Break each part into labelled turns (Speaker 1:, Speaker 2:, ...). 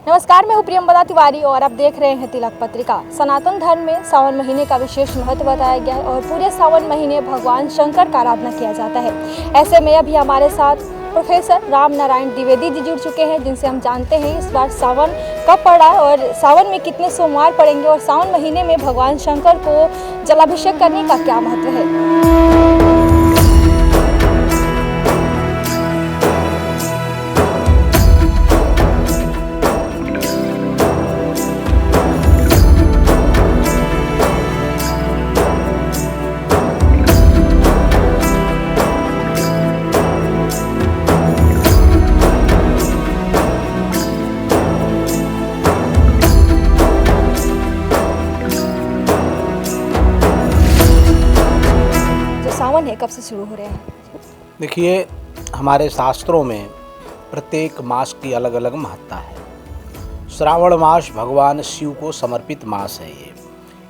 Speaker 1: नमस्कार, मैं हूँ प्रियंवदा तिवारी और आप देख रहे हैं तिलक पत्रिका। सनातन धर्म में सावन महीने का विशेष महत्व बताया गया है और पूरे सावन महीने भगवान शंकर का आराधना किया जाता है। ऐसे में अभी हमारे साथ प्रोफेसर राम नारायण द्विवेदी जी जुड़ चुके हैं, जिनसे हम जानते हैं इस बार सावन कब पड़ा है और सावन में कितने सोमवार पड़ेंगे और सावन महीने में भगवान शंकर को जलाभिषेक करने का क्या महत्व है। सावन है कब से शुरू हो रहे हैं?
Speaker 2: देखिए, हमारे शास्त्रों में प्रत्येक मास की अलग अलग महत्ता है। श्रावण मास भगवान शिव को समर्पित मास है।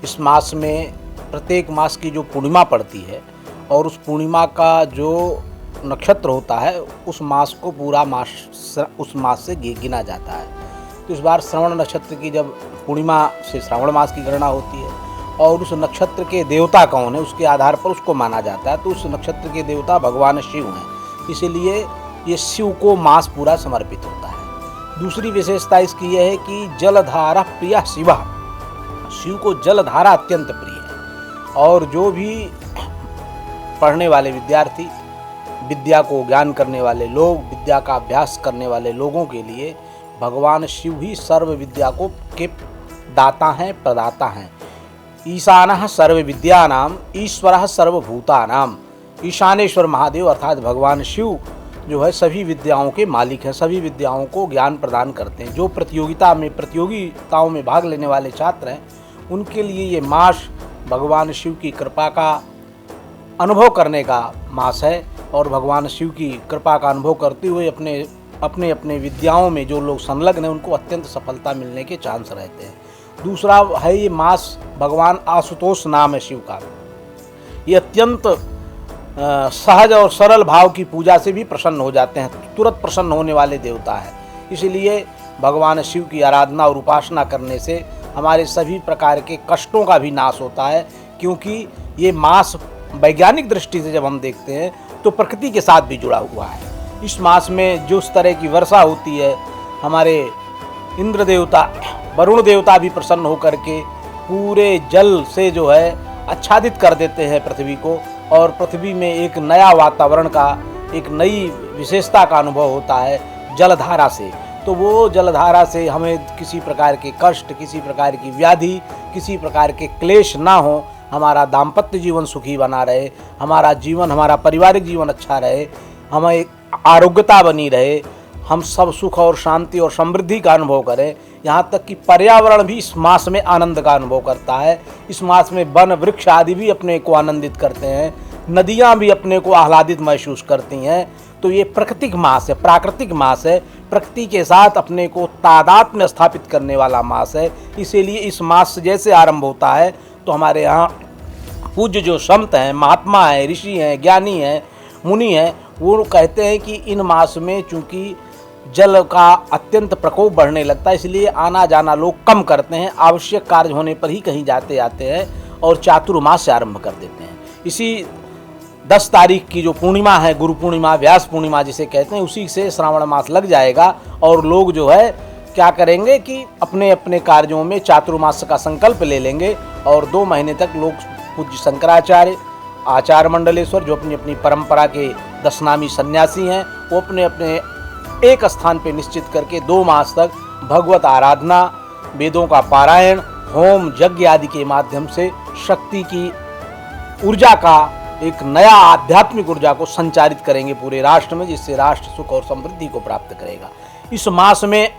Speaker 2: इस मास में प्रत्येक मास की जो पूर्णिमा पड़ती है और उस पूर्णिमा का जो नक्षत्र होता है उस मास को पूरा मास उस मास से गिना जाता है। तो इस बार श्रवण नक्षत्र की जब पूर्णिमा से श्रावण मास की गणना होती है और उस नक्षत्र के देवता कौन है उसके आधार पर उसको माना जाता है। तो उस नक्षत्र के देवता भगवान शिव हैं, इसीलिए ये शिव को मास पूरा समर्पित होता है। दूसरी विशेषता इसकी यह है कि जलधारा प्रिय शिवा, शिव को जलधारा अत्यंत प्रिय है। और जो भी पढ़ने वाले विद्यार्थी, विद्या को ज्ञान करने वाले लोग, विद्या का अभ्यास करने वाले लोगों के लिए भगवान शिव ही सर्व विद्या को के दाता हैं, प्रदाता हैं। ईशानः सर्व विद्यानाम ईश्वरः सर्वभूतानाम। ईशानेश्वर महादेव अर्थात भगवान शिव जो है सभी विद्याओं के मालिक हैं, सभी विद्याओं को ज्ञान प्रदान करते हैं। जो प्रतियोगिताओं में भाग लेने वाले छात्र हैं उनके लिए ये मास भगवान शिव की कृपा का अनुभव करने का मास है और भगवान शिव की कृपा का अनुभव करते हुए अपने विद्याओं में जो लोग संलग्न हैं उनको अत्यंत सफलता मिलने के चांस रहते हैं। दूसरा है ये मास भगवान आशुतोष नाम है शिव का। ये अत्यंत सहज और सरल भाव की पूजा से भी प्रसन्न हो जाते हैं, तुरंत प्रसन्न होने वाले देवता है। इसीलिए भगवान शिव की आराधना और उपासना करने से हमारे सभी प्रकार के कष्टों का भी नाश होता है, क्योंकि ये मास वैज्ञानिक दृष्टि से जब हम देखते हैं तो प्रकृति के साथ भी जुड़ा हुआ है। इस मास में जो उस तरह की वर्षा होती है, हमारे इंद्र देवता, वरुण देवता भी प्रसन्न होकर के पूरे जल से जो है आच्छादित कर देते हैं पृथ्वी को, और पृथ्वी में एक नया वातावरण का, एक नई विशेषता का अनुभव होता है जलधारा से। तो वो जलधारा से हमें किसी प्रकार के कष्ट, किसी प्रकार की व्याधि, किसी प्रकार के क्लेश ना हो, हमारा दाम्पत्य जीवन सुखी बना रहे, हमारा जीवन, हमारा पारिवारिक जीवन अच्छा रहे, हमें आरोग्यता बनी रहे, हम सब सुख और शांति और समृद्धि का अनुभव करें। यहाँ तक कि पर्यावरण भी इस मास में आनंद का अनुभव करता है। इस मास में वन वृक्ष आदि भी अपने को आनंदित करते हैं, नदियाँ भी अपने को आह्लादित महसूस करती हैं। तो ये प्राकृतिक मास है, प्राकृतिक मास है, प्रकृति के साथ अपने को तादात्म्य में स्थापित करने वाला मास है। इसीलिए इस मास जैसे आरंभ होता है तो हमारे यहाँ पूज्य जो संत हैं, महात्मा हैं, ऋषि हैं, ज्ञानी हैं, मुनि हैं, वो कहते हैं कि इन मास में चूँकि जल का अत्यंत प्रकोप बढ़ने लगता है, इसलिए आना जाना लोग कम करते हैं, आवश्यक कार्य होने पर ही कहीं जाते आते हैं और चातुर्मास से आरंभ कर देते हैं। इसी 10 तारीख की जो पूर्णिमा है, गुरु पूर्णिमा, व्यास पूर्णिमा जिसे कहते हैं, उसी से श्रावण मास लग जाएगा और लोग जो है क्या करेंगे कि अपने अपने कार्यों में चातुर्मास का संकल्प ले लेंगे और 2 महीने तक लोग पूज्य शंकराचार्य, आचार्य मंडलेश्वर जो अपनी अपनी परंपरा के 10 नामी सन्यासी हैं, वो अपने अपने एक स्थान पे निश्चित करके 2 मास तक भगवत आराधना, वेदों का पारायण, होम यज्ञ आदि के माध्यम से शक्ति की ऊर्जा का, एक नया आध्यात्मिक ऊर्जा को संचारित करेंगे पूरे राष्ट्र में, जिससे राष्ट्र सुख और समृद्धि को प्राप्त करेगा। इस मास में,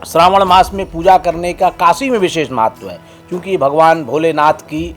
Speaker 2: श्रावण मास में पूजा करने का काशी में विशेष महत्व है, क्योंकि भगवान भोलेनाथ की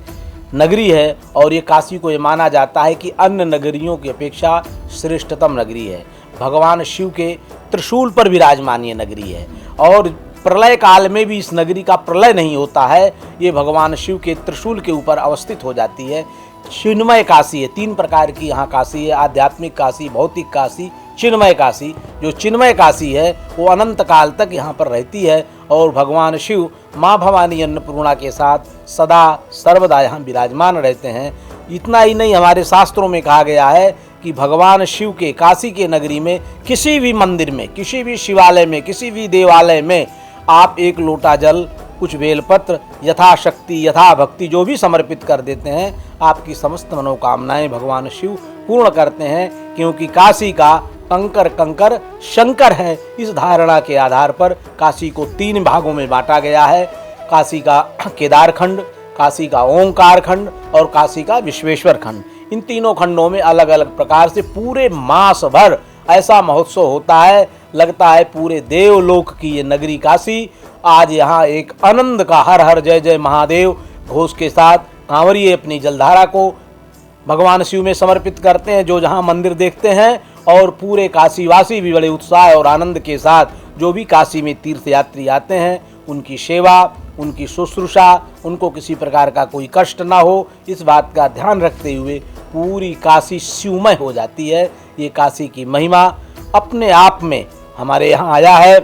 Speaker 2: नगरी है और ये काशी को ये माना जाता है कि अन्य नगरियों की अपेक्षा श्रेष्ठतम नगरी है। भगवान शिव के त्रिशूल पर विराजमान ये नगरी है और प्रलय काल में भी इस नगरी का प्रलय नहीं होता है, ये भगवान शिव के त्रिशूल के ऊपर अवस्थित हो जाती है। शिवमय काशी है, 3 प्रकार की यहाँ काशी है, आध्यात्मिक काशी, भौतिक काशी, चिन्मय काशी। जो चिन्मय काशी है वो अनंत काल तक यहाँ पर रहती है और भगवान शिव माँ भवानी अन्नपूर्णा के साथ सदा सर्वदा यहाँ विराजमान रहते हैं। इतना ही नहीं, हमारे शास्त्रों में कहा गया है कि भगवान शिव के काशी के नगरी में किसी भी मंदिर में, किसी भी शिवालय में, किसी भी देवालय में आप एक लोटा जल, कुछ बेलपत्र यथाशक्ति यथा भक्ति जो भी समर्पित कर देते हैं, आपकी समस्त मनोकामनाएं भगवान शिव पूर्ण करते हैं। क्योंकि काशी का कंकर कंकर शंकर है, इस धारणा के आधार पर काशी को 3 भागों में बांटा गया है। काशी का केदार खंड, काशी का ओंकार खंड और काशी का विश्वेश्वर खंड। इन तीनों खंडों में अलग अलग प्रकार से पूरे मास भर ऐसा महोत्सव होता है, लगता है पूरे देवलोक की ये नगरी काशी आज यहाँ एक आनंद का हर हर जय जय महादेव घोष के साथ कांवरिये अपनी जलधारा को भगवान शिव में समर्पित करते हैं, जो जहाँ मंदिर देखते हैं। और पूरे काशीवासी भी बड़े उत्साह और आनंद के साथ जो भी काशी में तीर्थ यात्री आते हैं, उनकी सेवा, उनकी शुश्रूषा, उनको किसी प्रकार का कोई कष्ट ना हो, इस बात का ध्यान रखते हुए पूरी काशी शिवमय हो जाती है। ये काशी की महिमा अपने आप में हमारे यहाँ आया है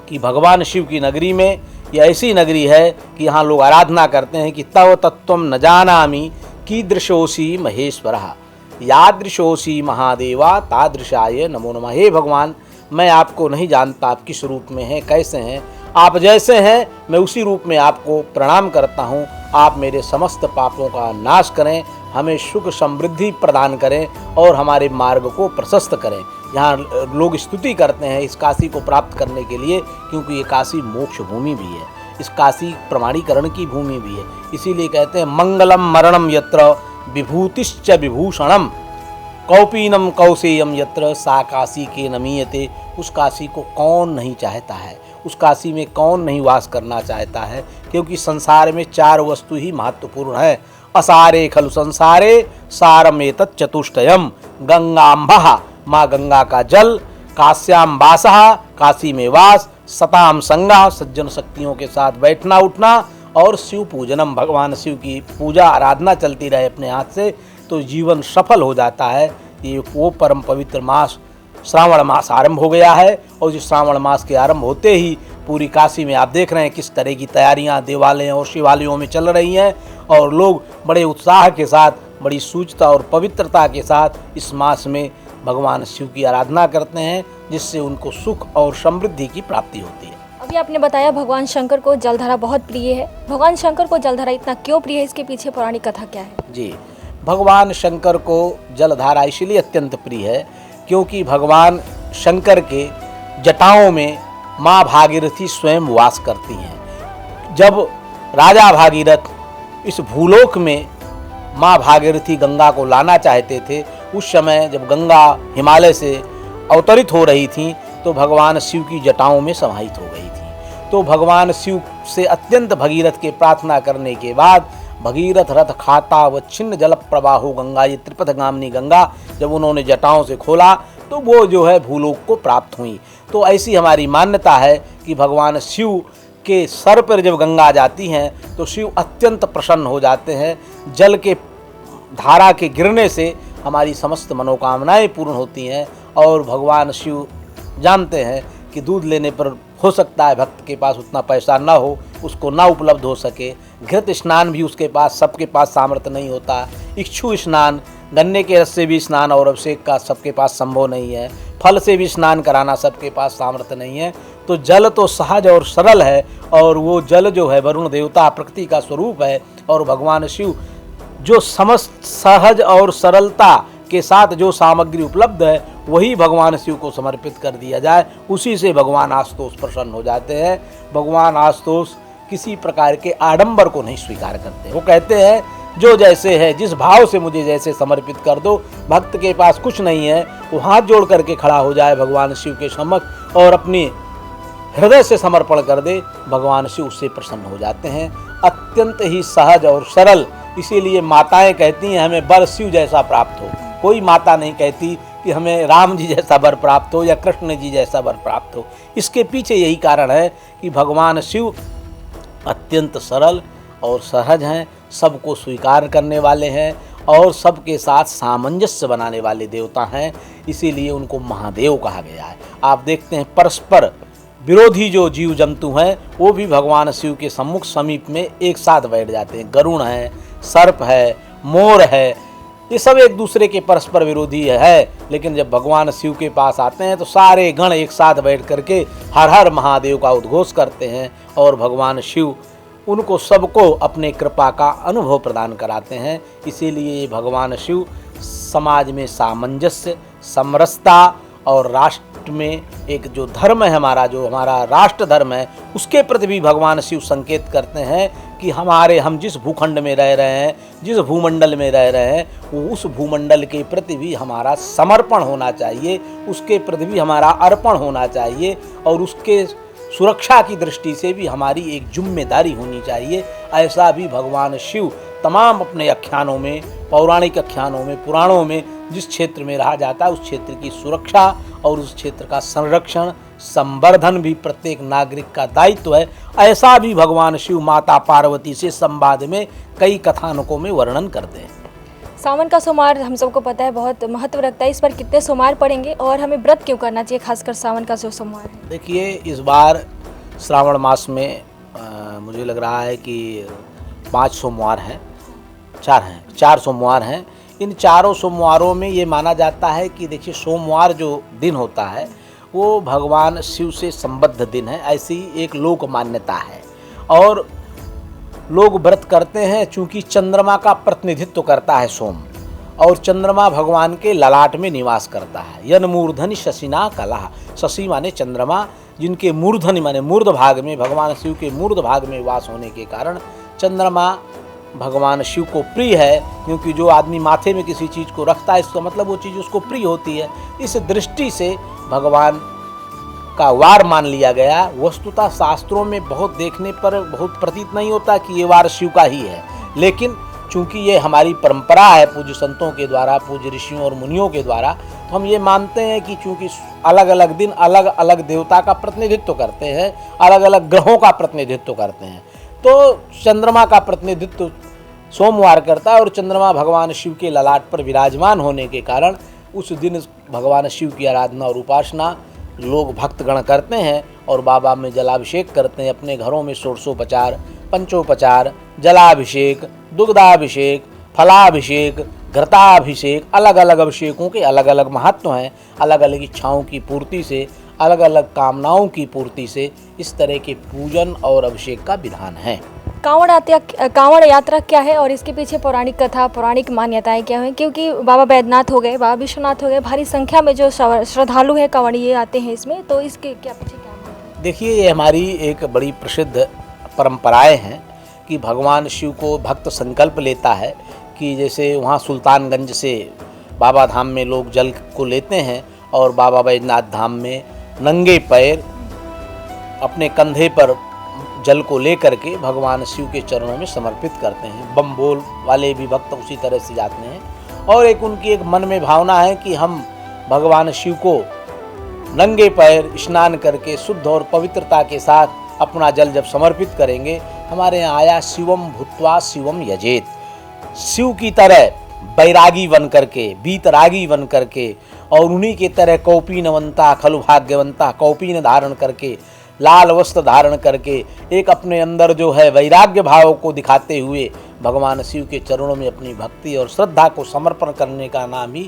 Speaker 2: कि भगवान शिव की नगरी में ये ऐसी नगरी है कि यहाँ लोग आराधना करते हैं कि तव तत्त्वं न जानामि कीदृशोऽसि महेश्वरः यादृशोऽसि महादेवा तादृशाय नमो नमः। हे भगवान, मैं आपको नहीं जानता आप किस रूप में हैं, कैसे हैं, आप जैसे हैं मैं उसी रूप में आपको प्रणाम करता हूँ। आप मेरे समस्त पापों का नाश करें, हमें सुख समृद्धि प्रदान करें और हमारे मार्ग को प्रशस्त करें। यहाँ लोग स्तुति करते हैं इस काशी को प्राप्त करने के लिए, क्योंकि ये काशी मोक्ष भूमि भी है, इस काशी प्रमाणीकरण की भूमि भी है। इसीलिए कहते हैं मंगलम मरणम यत्र विभूतिश्च विभूषणम कौपीनम कौसेयम यत्र सा काशी के नमीयते। उस काशी को कौन नहीं चाहता है, उस काशी में कौन नहीं वास करना चाहता है, क्योंकि संसार में 4 वस्तु ही महत्वपूर्ण है। असारे खलु संसारे सारमेतत् चतुष्टयम गंगाम्बः, माँ गंगा का जल, काश्याम वासः, काशी में वास, सताम संगा, सज्जन शक्तियों के साथ बैठना उठना, और शिव पूजनम, भगवान शिव की पूजा आराधना चलती रहे अपने हाथ से, तो जीवन सफल हो जाता है। ये वो परम पवित्र मास श्रावण मास आरंभ हो गया है और इस श्रावण मास के आरंभ होते ही पूरी काशी में आप देख रहे हैं किस तरह की तैयारियां देवालयों और शिवालयों में चल रही हैं और लोग बड़े उत्साह के साथ, बड़ी सूचता और पवित्रता के साथ इस मास में भगवान शिव की आराधना करते हैं, जिससे उनको सुख और समृद्धि की प्राप्ति होती है।
Speaker 1: अभी आपने बताया भगवान शंकर को जलधारा बहुत प्रिय है। भगवान शंकर को जलधारा इतना क्यों प्रिय है, इसके पीछे पौराणिक कथा क्या है?
Speaker 2: जी, भगवान शंकर को जलधारा इसलिए अत्यंत प्रिय है क्योंकि भगवान शंकर के जटाओं में माँ भागीरथी स्वयं वास करती हैं। जब राजा भागीरथ इस भूलोक में माँ भागीरथी गंगा को लाना चाहते थे, उस समय जब गंगा हिमालय से अवतरित हो रही थी तो भगवान शिव की जटाओं में समाहित हो गई थी। तो भगवान शिव से अत्यंत भगीरथ के प्रार्थना करने के बाद भगीरथ रथ खाता व छिन्न जल प्रवाहो गंगा, ये त्रिपथगामिनी गंगा जब उन्होंने जटाओं से खोला तो वो जो है भूलोक को प्राप्त हुई। तो ऐसी हमारी मान्यता है कि भगवान शिव के सर पर जब गंगा जाती हैं तो शिव अत्यंत प्रसन्न हो जाते हैं। जल के धारा के गिरने से हमारी समस्त मनोकामनाएं पूर्ण होती हैं और भगवान शिव जानते हैं कि दूध लेने पर हो सकता है भक्त के पास उतना पैसा ना हो, उसको ना उपलब्ध हो सके, घृत स्नान भी उसके पास सबके पास सामर्थ्य नहीं होता, इक्षु स्नान, गन्ने के रस से भी स्नान और अभिषेक का सबके पास संभव नहीं है, फल से भी स्नान कराना सबके पास सामर्थ्य नहीं है। तो जल तो सहज और सरल है और वो जल जो है वरुण देवता प्रकृति का स्वरूप है और भगवान शिव जो समस्त सहज और सरलता के साथ जो सामग्री उपलब्ध है वही भगवान शिव को समर्पित कर दिया जाए, उसी से भगवान आशुतोष प्रसन्न हो जाते हैं। भगवान आशुतोष किसी प्रकार के आडंबर को नहीं स्वीकार करते। वो कहते हैं जो जैसे है, जिस भाव से मुझे जैसे समर्पित कर दो। भक्त के पास कुछ नहीं है, वो हाथ जोड़ करके खड़ा हो जाए भगवान शिव के समक्ष और अपनी हृदय से समर्पण कर दे, भगवान शिव उससे प्रसन्न हो जाते हैं। अत्यंत ही सहज और सरल, इसीलिए माताएं कहती हैं हमें वर शिव जैसा प्राप्त हो। कोई माता नहीं कहती कि हमें राम जी जैसा वर प्राप्त हो या कृष्ण जी जैसा वर प्राप्त हो। इसके पीछे यही कारण है कि भगवान शिव अत्यंत सरल और सहज हैं, सबको स्वीकार करने वाले हैं और सबके साथ सामंजस्य बनाने वाले देवता हैं, इसीलिए उनको महादेव कहा गया है। आप देखते हैं परस्पर विरोधी जो जीव जंतु हैं वो भी भगवान शिव के सम्मुख समीप में एक साथ बैठ जाते हैं। गरुड़ है, सर्प है, मोर है, ये सब एक दूसरे के परस्पर विरोधी है, लेकिन जब भगवान शिव के पास आते हैं तो सारे गण एक साथ बैठ करके हर हर महादेव का उद्घोष करते हैं और भगवान शिव उनको सबको अपने कृपा का अनुभव प्रदान कराते हैं। इसीलिए भगवान शिव समाज में सामंजस्य, समरसता और राष्ट्र में एक जो धर्म है हमारा, जो हमारा राष्ट्र धर्म है, उसके प्रति भी भगवान शिव संकेत करते हैं कि हम जिस भूखंड में रह रहे हैं, जिस भूमंडल में रह रहे हैं, वो उस भूमंडल के प्रति भी हमारा समर्पण होना चाहिए, उसके प्रति भी हमारा अर्पण होना चाहिए और उसके सुरक्षा की दृष्टि से भी हमारी एक जिम्मेदारी होनी चाहिए। ऐसा भी भगवान शिव तमाम अपने आख्यानों में, पौराणिक आख्यानों में, पुराणों में जिस क्षेत्र में रहा जाता है उस क्षेत्र की सुरक्षा और उस क्षेत्र का संरक्षण, संवर्धन भी प्रत्येक नागरिक का दायित्व है। ऐसा भी भगवान शिव माता पार्वती से संवाद में कई कथानकों में वर्णन करते हैं।
Speaker 1: सावन का सोमवार हम सबको पता है बहुत महत्व रखता है, इस पर कितने सोमवार पड़ेंगे और हमें व्रत क्यों करना चाहिए, खासकर सावन का जो सोमवार है?
Speaker 2: देखिए, इस बार श्रावण मास में मुझे लग रहा है कि 5 सोमवार हैं, 4 सोमवार हैं। इन चारों सोमवारों में ये माना जाता है कि देखिए, सोमवार जो दिन होता है वो भगवान शिव से संबद्ध दिन है, ऐसी एक लोक मान्यता है। और लोग व्रत करते हैं चूँकि चंद्रमा का प्रतिनिधित्व करता है सोम, और चंद्रमा भगवान के ललाट में निवास करता है। यन मूर्धनि शशिना कला, शशि माने चंद्रमा, जिनके मूर्धनि माने मूर्ध भाग में, भगवान शिव के मूर्ध भाग में वास होने के कारण चंद्रमा भगवान शिव को प्रिय है, क्योंकि जो आदमी माथे में किसी चीज़ को रखता है इसका मतलब वो चीज़ उसको प्रिय होती है। इस दृष्टि से भगवान का वार मान लिया गया। वस्तुतः शास्त्रों में बहुत देखने पर बहुत प्रतीत नहीं होता कि ये वार शिव का ही है, लेकिन चूंकि ये हमारी परंपरा है पूज्य संतों के द्वारा, पूज्य ऋषियों और मुनियों के द्वारा, तो हम ये मानते हैं कि चूंकि अलग अलग दिन अलग अलग देवता का प्रतिनिधित्व करते हैं, अलग अलग ग्रहों का प्रतिनिधित्व करते हैं, तो चंद्रमा का प्रतिनिधित्व सोमवार करता है और चंद्रमा भगवान शिव के ललाट पर विराजमान होने के कारण उस दिन भगवान शिव की आराधना और उपासना लोग भक्तगण करते हैं और बाबा में जलाभिषेक करते हैं। अपने घरों में षोडशोपचार, पंचोपचार, जलाभिषेक, दुग्धाभिषेक, फलाभिषेक, घृताभिषेक, अलग अलग अभिषेकों के अलग अलग महत्व हैं। अलग अलग इच्छाओं की पूर्ति से, अलग अलग कामनाओं की पूर्ति से इस तरह के पूजन और अभिषेक का विधान है।
Speaker 1: कांवड़ यात्रा क्या है और इसके पीछे पौराणिक कथा, पौराणिक मान्यताएं क्या हैं? क्योंकि बाबा बैद्यनाथ हो गए, बाबा विश्वनाथ हो गए, भारी संख्या में जो श्रद्धालु हैं कांवड़िए आते हैं इसमें, तो इसके क्या पीछे क्या है?
Speaker 2: देखिए, ये हमारी एक बड़ी प्रसिद्ध परंपराएं हैं कि भगवान शिव को भक्त संकल्प लेता है कि जैसे वहाँ सुल्तानगंज से बाबा धाम में लोग जल को लेते हैं और बाबा बैद्यनाथ धाम में नंगे पैर अपने कंधे पर जल को लेकर के भगवान शिव के चरणों में समर्पित करते हैं। बम बोल वाले भी भक्त उसी तरह से जाते हैं और एक उनकी एक मन में भावना है कि हम भगवान शिव को नंगे पैर स्नान करके शुद्ध और पवित्रता के साथ अपना जल जब समर्पित करेंगे, हमारे यहाँ आया शिवम भूत्वा शिवम यजेत, शिव की तरह बैरागी बन करके, बीतरागी बन करके और उन्हीं के तरह कौपीनवंता खलु भाग्यवंता, कौपीन धारण करके, लाल वस्त्र धारण करके एक अपने अंदर जो है वैराग्य भाव को दिखाते हुए भगवान शिव के चरणों में अपनी भक्ति और श्रद्धा को समर्पण करने का नाम ही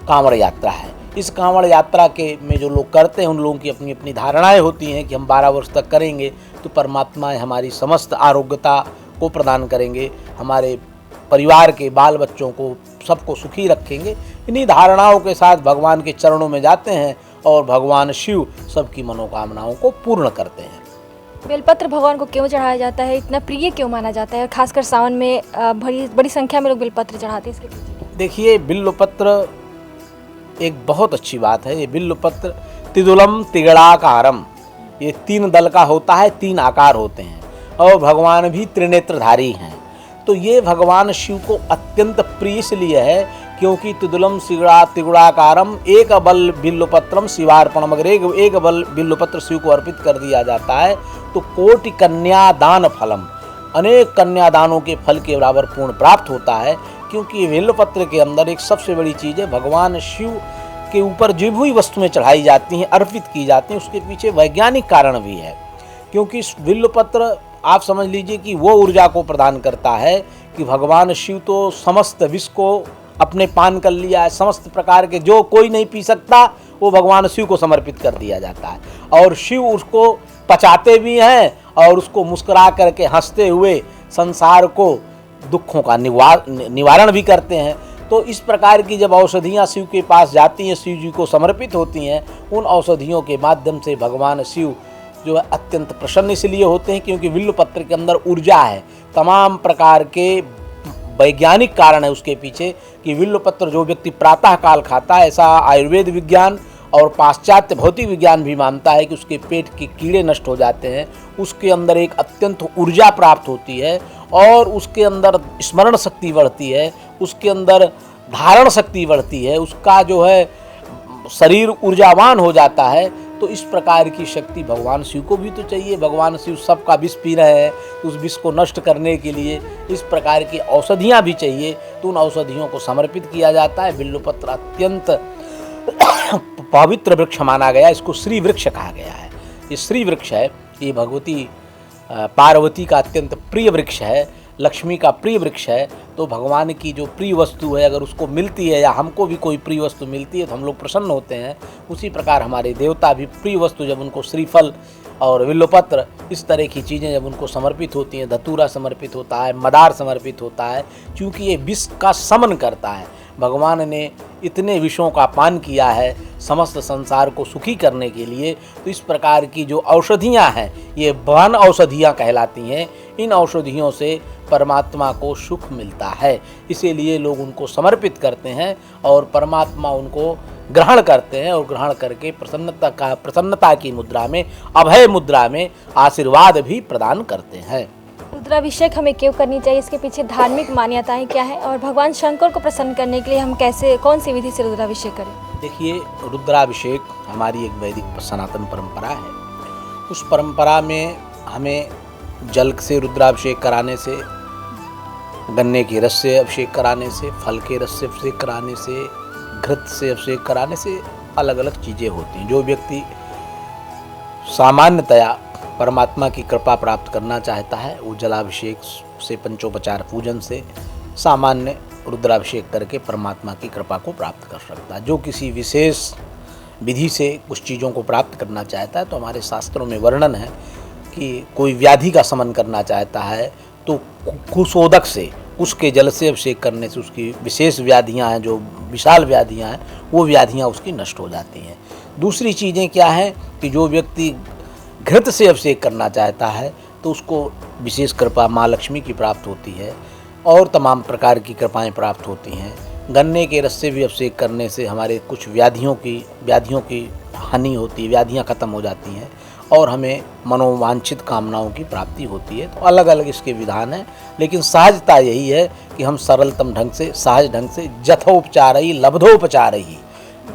Speaker 2: कांवड़ यात्रा है। इस कांवड़ यात्रा के में जो लोग करते हैं उन लोगों की अपनी अपनी धारणाएं होती हैं कि हम 12 वर्ष तक करेंगे तो परमात्मा हमारी समस्त आरोग्यता को प्रदान करेंगे, हमारे परिवार के बाल बच्चों को सबको सुखी रखेंगे। इन्हीं धारणाओं के साथ भगवान के चरणों में जाते हैं और भगवान शिव सबकी मनोकामनाओं को पूर्ण करते हैं।
Speaker 1: बेलपत्र भगवान को क्यों चढ़ाया जाता है, इतना प्रिय क्यों माना जाता है, खासकर सावन में बड़ी संख्या में लोग बेलपत्र चढ़ाते हैं, इसके पीछे?
Speaker 2: देखिए, बिल्वपत्र एक बहुत अच्छी बात है। ये बिल्वपत्र तिदुलम तिगड़ाकारम, ये 3 दल का होता है, 3 आकार होते हैं और भगवान भी त्रिनेत्रधारी हैं। तो ये भगवान शिव को अत्यंत प्रिय इसलिए है क्योंकि तिदुलम तिगुड़ाकारम एक बल बिल्वपत्रम शिवार्पणम, अगर एक बल बिल्वपत्र शिव को अर्पित कर दिया जाता है तो कोटि कन्यादान फलम, अनेक कन्यादानों के फल के बराबर पूर्ण प्राप्त होता है। क्योंकि ये बेलपत्र के अंदर एक सबसे बड़ी चीज़ है, भगवान शिव के ऊपर जो भी वस्तुएं चढ़ाई जाती हैं, अर्पित की जाती हैं, उसके पीछे वैज्ञानिक कारण भी है। क्योंकि बेलपत्र आप समझ लीजिए कि वो ऊर्जा को प्रदान करता है कि भगवान शिव तो समस्त विष को अपने पान कर लिया है, समस्त प्रकार के जो कोई नहीं पी सकता वो भगवान शिव को समर्पित कर दिया जाता है, और शिव उसको पचाते भी हैं और उसको मुस्कुरा करके हंसते हुए संसार को दुखों का निवारण भी करते हैं। तो इस प्रकार की जब औषधियाँ शिव के पास जाती हैं, शिव जी को समर्पित होती हैं, उन औषधियों के माध्यम से भगवान शिव जो है अत्यंत प्रसन्न इसलिए होते हैं क्योंकि बेलपत्र के अंदर ऊर्जा है। तमाम प्रकार के वैज्ञानिक कारण है उसके पीछे कि बेलपत्र जो व्यक्ति प्रातः काल खाता है, ऐसा आयुर्वेद विज्ञान और पाश्चात्य भौतिक विज्ञान भी मानता है कि उसके पेट के कीड़े नष्ट हो जाते हैं, उसके अंदर एक अत्यंत ऊर्जा प्राप्त होती है और उसके अंदर स्मरण शक्ति बढ़ती है, उसके अंदर धारण शक्ति बढ़ती है, उसका जो है शरीर ऊर्जावान हो जाता है। तो इस प्रकार की शक्ति भगवान शिव को भी तो चाहिए। भगवान शिव सबका विष पी रहे हैं, तो उस विष को नष्ट करने के लिए इस प्रकार की औषधियाँ भी चाहिए, तो उन औषधियों को समर्पित किया जाता है। बेलपत्र अत्यंत पवित्र वृक्ष माना गया, इसको श्री वृक्ष कहा गया है। ये श्री वृक्ष है, ये भगवती पार्वती का अत्यंत प्रिय वृक्ष है, लक्ष्मी का प्रिय वृक्ष है। तो भगवान की जो प्रिय वस्तु है अगर उसको मिलती है या हमको भी कोई प्रिय वस्तु मिलती है तो हम लोग प्रसन्न होते हैं। उसी प्रकार हमारे देवता भी प्रिय वस्तु जब उनको श्रीफल और बेलपत्र इस तरह की चीज़ें जब उनको समर्पित होती हैं, धतूरा समर्पित होता है, मदार समर्पित होता है, क्योंकि ये विष का शमन करता है। भगवान ने इतने विषयों का पान किया है समस्त संसार को सुखी करने के लिए, तो इस प्रकार की जो औषधियाँ हैं ये वन औषधियाँ कहलाती हैं। इन औषधियों से परमात्मा को सुख मिलता है, इसीलिए लोग उनको समर्पित करते हैं और परमात्मा उनको ग्रहण करते हैं और ग्रहण करके प्रसन्नता की मुद्रा में, अभय मुद्रा में आशीर्वाद भी प्रदान करते हैं।
Speaker 1: रुद्राभिषेक हमें क्यों करनी चाहिए, इसके पीछे धार्मिक मान्यताएं क्या है और भगवान शंकर को प्रसन्न करने के लिए हम कैसे, कौन सी विधि से रुद्राभिषेक करें?
Speaker 2: देखिए, रुद्राभिषेक हमारी एक वैदिक सनातन परंपरा है। उस परंपरा में हमें जल से रुद्राभिषेक कराने से, गन्ने के रस से अभिषेक कराने से, फल के रस से अभिषेक कराने से, घृत से अभिषेक कराने से अलग अलग चीज़ें होती हैं। जो व्यक्ति सामान्यतया परमात्मा की कृपा प्राप्त करना चाहता है वो जलाभिषेक से, पंचोपचार पूजन से, सामान्य रुद्राभिषेक करके परमात्मा की कृपा को प्राप्त कर सकता है। जो किसी विशेष विधि से कुछ चीज़ों को प्राप्त करना चाहता है तो हमारे शास्त्रों में वर्णन है कि कोई व्याधि का शमन करना चाहता है तो कुशोदक से, उसके जल से अभिषेक करने से उसकी विशेष व्याधियाँ हैं, जो विशाल व्याधियाँ हैं, वो व्याधियाँ उसकी नष्ट हो जाती हैं। दूसरी चीज़ें क्या हैं कि जो व्यक्ति घृत से अभिषेक करना चाहता है तो उसको विशेष कृपा माँ लक्ष्मी की प्राप्त होती है और तमाम प्रकार की कृपाएं प्राप्त होती हैं। गन्ने के रस से भी अभिषेक करने से हमारे कुछ व्याधियों की हानि होती है, व्याधियाँ खत्म हो जाती हैं और हमें मनोवांछित कामनाओं की प्राप्ति होती है। तो अलग अलग इसके विधान हैं, लेकिन सहजता यही है कि हम सरलतम ढंग से, सहज ढंग से, जथोपचारही लब्धोपचारही,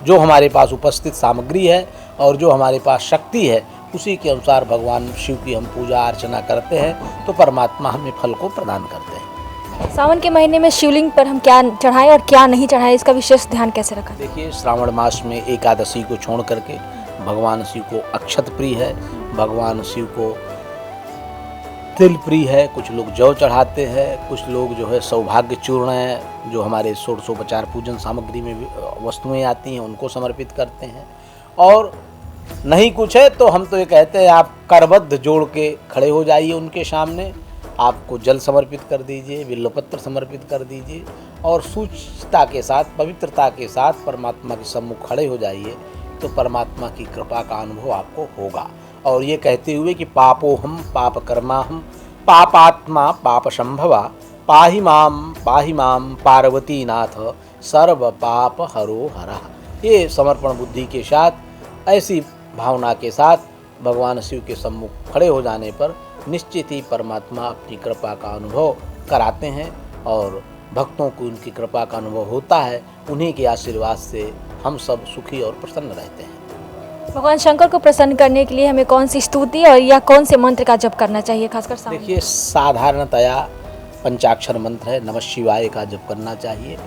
Speaker 2: जो हमारे पास उपस्थित सामग्री है और जो हमारे पास शक्ति है उसी के अनुसार भगवान शिव की हम पूजा अर्चना करते हैं तो परमात्मा हमें फल को प्रदान करते हैं।
Speaker 1: सावन के महीने में शिवलिंग पर हम क्या चढ़ाएं और क्या नहीं चढ़ाएं, इसका विशेष ध्यान कैसे रखें?
Speaker 2: देखिए, श्रावण मास में एकादशी को छोड़ करके भगवान शिव को अक्षत प्रिय है, भगवान शिव को तिल प्रिय है, कुछ लोग जौ चढ़ाते हैं, कुछ लोग जो है सौभाग्य चूर्ण है, जो हमारे षोडशोपचार पूजन सामग्री में वस्तुएं आती हैं उनको समर्पित करते हैं। और नहीं कुछ है तो हम तो ये कहते हैं आप करबद्ध जोड़ के खड़े हो जाइए उनके सामने, आपको जल समर्पित कर दीजिए, बेलपत्र समर्पित कर दीजिए और शुचिता के साथ, पवित्रता के साथ परमात्मा के सम्मुख खड़े हो जाइए तो परमात्मा की कृपा का अनुभव आपको होगा। और ये कहते हुए कि पापोहम पाप कर्माहम पापात्मा पाप संभवा पाहि माम पार्वती नाथ सर्व पाप हरो हरा। ये समर्पण बुद्धि के साथ, ऐसी भावना के साथ भगवान शिव के सम्मुख खड़े हो जाने पर निश्चित ही परमात्मा अपनी कृपा का अनुभव कराते हैं और भक्तों को उनकी कृपा का अनुभव होता है। उन्हीं के आशीर्वाद से हम सब सुखी और प्रसन्न रहते हैं।
Speaker 1: भगवान शंकर को प्रसन्न करने के लिए हमें कौन सी स्तुति और या कौन से मंत्र का जप करना चाहिए, खासकर सावन?
Speaker 2: देखिए, साधारणतया पंचाक्षर मंत्र है, नमः शिवाय का जप करना चाहिए।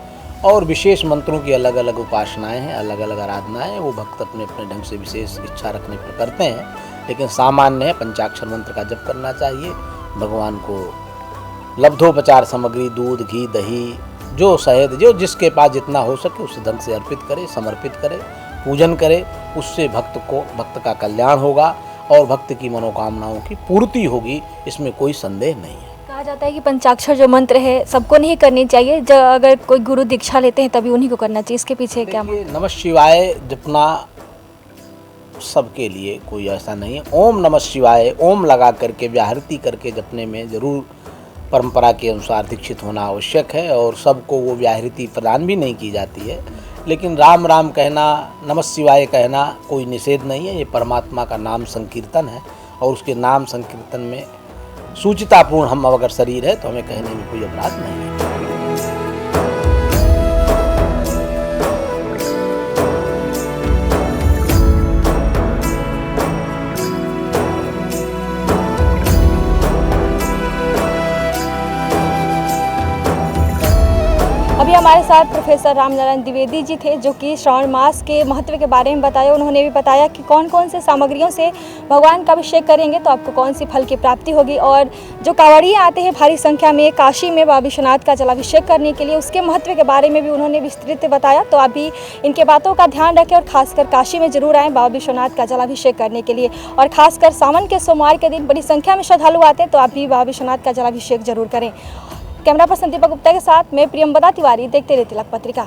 Speaker 2: और विशेष मंत्रों की अलग अलग उपासनाएं हैं, अलग अलग आराधनाएं हैं, वो भक्त अपने अपने ढंग से विशेष इच्छा रखने पर करते हैं, लेकिन सामान्य है पंचाक्षर मंत्र का जप करना चाहिए। भगवान को लब्धोपचार सामग्री दूध, घी, दही, जो शहद, जो जिसके पास जितना हो सके उस ढंग से अर्पित करे, समर्पित करे, पूजन करे। उससे भक्त का कल्याण होगा और भक्त की मनोकामनाओं की पूर्ति होगी, इसमें कोई संदेह नहीं है।
Speaker 1: कहा जाता है कि पंचाक्षर जो मंत्र है सबको नहीं करनी चाहिए, अगर कोई गुरु दीक्षा लेते हैं तभी उन्हीं को करना चाहिए, इसके पीछे क्या?
Speaker 2: नमः शिवाय जपना सबके लिए कोई ऐसा नहीं है। ओम नमः शिवाय, ओम लगा करके व्याहृति करके जपने में ज़रूर परंपरा के अनुसार दीक्षित होना आवश्यक है, और सबको वो व्याहृति प्रदान भी नहीं की जाती है। लेकिन राम राम कहना, नमः शिवाय कहना कोई निषेध नहीं है। ये परमात्मा का नाम संकीर्तन है, और उसके नाम संकीर्तन में सूचितापूर्ण हम अगर शरीर है तो हमें कहने में कोई अपराध नहीं है।
Speaker 1: अभी हमारे साथ प्रोफेसर रामनारायण द्विवेदी जी थे, जो कि श्रावण मास के महत्व के बारे में बताया। उन्होंने भी बताया कि कौन कौन से सामग्रियों से भगवान का अभिषेक करेंगे तो आपको कौन सी फल की प्राप्ति होगी, और जो कांवड़िए आते हैं भारी संख्या में काशी में बाबा विश्वनाथ का जलाभिषेक करने के लिए, उसके महत्व के बारे में भी उन्होंने विस्तृत बताया। तो अभी इनके बातों का ध्यान रखें और खासकर काशी में जरूर आएँ बाबा विश्वनाथ का जलाभिषेक करने के लिए, और खासकर सावन के सोमवार के दिन बड़ी संख्या में श्रद्धालु आते हैं, तो आप भी बाबा विश्वनाथ का जलाभिषेक जरूर करें। कैमरा पर्सन दीपक गुप्ता के साथ मैं प्रियंवदा तिवारी, देखते रहे तिलक पत्रिका।